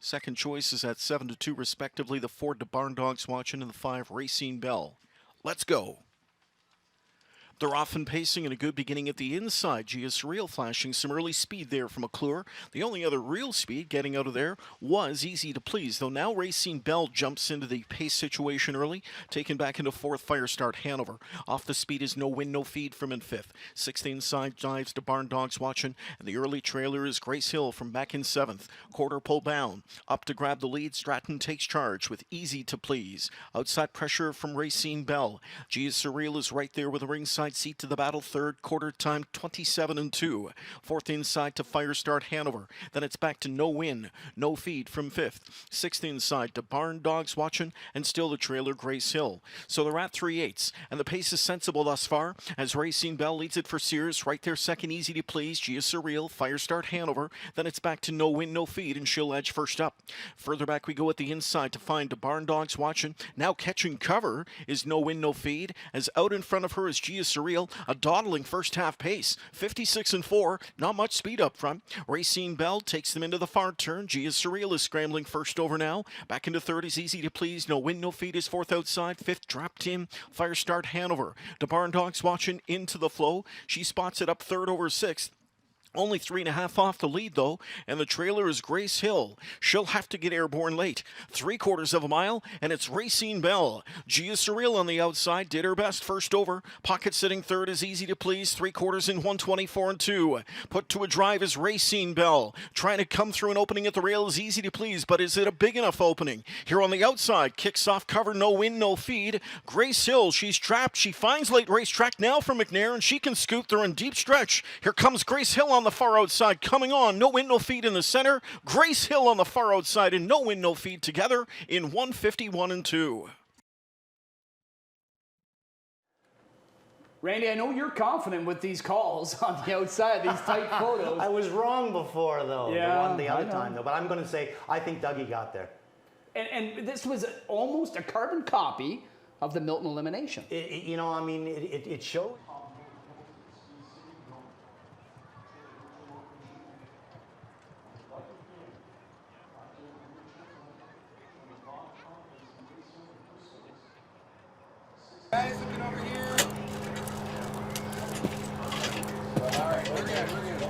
Second choice is at 7-2 respectively. The 4 to Barn Dogs Watching and the 5 Racine Bell. Let's go. They're off and pacing and a good beginning at the inside. Gia Surreal flashing some early speed there from McClure. The only other real speed getting out of there was Easy to Please, though now Racine Bell jumps into the pace situation early, taken back into fourth. Fire Start Hanover. Off the speed is No Win, No Feed from in fifth. Sixth inside dives to Barn Dogs Watching, and the early trailer is Grace Hill from back in seventh. Quarter pole bound. Up to grab the lead, Stratton takes charge with Easy to Please. Outside pressure from Racine Bell. Gia Surreal is right there with a ringside seat to the battle. Third quarter time 27-2. Fourth inside to Fire Start Hanover. Then it's back to No Win, No Feed from fifth. Sixth inside to Barn Dogs Watching, and still the trailer Grace Hill. So they're at 3/8, and the pace is sensible thus far as Racine Bell leads it for Sears. Right there second Easy to Please, Gia Surreal, Fire Start Hanover. Then it's back to No Win, No Feed, and she'll edge first up. Further back we go at the inside to find to Barn Dogs Watching. Now catching cover is No Win, No Feed, as out in front of her is Gia Surreal. A dawdling first half pace, 56-4, not much speed up front. Racine Bell takes them into the far turn. Gia Surreal is scrambling first over now. Back into third is Easy to Please. No Win, No Feed is fourth outside. Fifth dropped in. Fire Start Hanover. To Barn Dogs Watching into the flow. She spots it up third over sixth. Only 3.5 off the lead, though, and the trailer is Grace Hill. She'll have to get airborne late. 3/4 of a mile, and it's Racine Bell. Gia Surreal on the outside did her best first over. Pocket sitting third is Easy to Please. 3/4 in 1:24-2. Put to a drive is Racine Bell. Trying to come through an opening at the rail is Easy to Please, but is it a big enough opening? Here on the outside, kicks off cover, No Win, No Feed. Grace Hill, she's trapped. She finds late racetrack now from McNair, and she can scoot through in deep stretch. Here comes Grace Hill on the far outside, coming on. No Win, No Feed in the center. Grace Hill on the far outside, and No Win, No Feed together in 1:51-2. Randy, I know you're confident with these calls on the outside, these tight photos. I was wrong before, though, Yeah, the other time, though. But I'm going to say, I think Dougie got there. And this was almost a carbon copy of the Milton elimination. It showed. Guys, looking over here. All right, we're good, we're good.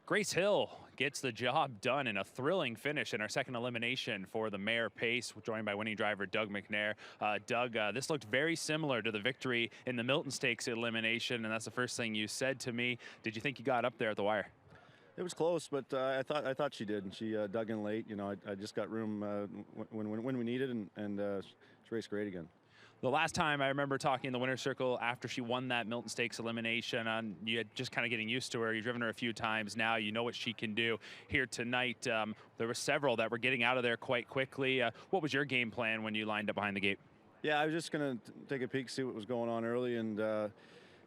Grace Hill gets the job done in a thrilling finish in our second elimination for the Mare Pace, joined by winning driver Doug McNair. Doug, this looked very similar to the victory in the Milton Stakes elimination, and that's the first thing you said to me. Did you think you got up there at the wire? It was close, but I thought she did, and she dug in late. You know, I just got room when we needed, and she raced great again. The last time I remember talking in the winner's circle after she won that Milton Stakes elimination, you had just kind of getting used to her. You've driven her a few times now. You know what she can do. Here tonight, there were several that were getting out of there quite quickly. What was your game plan when you lined up behind the gate? Yeah, I was just going to take a peek, see what was going on early, and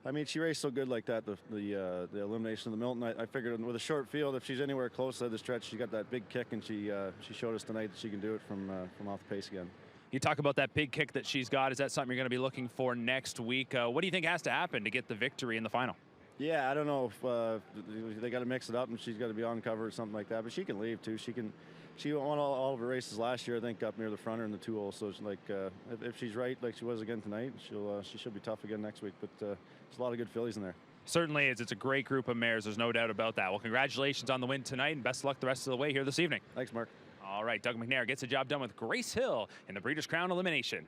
I mean, she raced so good like that, the elimination of the Milton. I figured with a short field, if she's anywhere close to the stretch, she got that big kick, and she showed us tonight that she can do it from off the pace again. You talk about that big kick that she's got. Is that something you're going to be looking for next week? What do you think has to happen to get the victory in the final? Yeah, I don't know if they got to mix it up, and she's got to be on cover or something like that. But she can leave too. She won all of her races last year, I think, up near the front or in the 2-hole. So it's like if she's right, like she was again tonight, she should be tough again next week. But there's a lot of good fillies in there. Certainly is. It's a great group of mares. There's no doubt about that. Well, congratulations on the win tonight, and best of luck the rest of the way here this evening. Thanks, Mark. All right, Doug McNair gets the job done with Grace Hill in the Breeders' Crown elimination.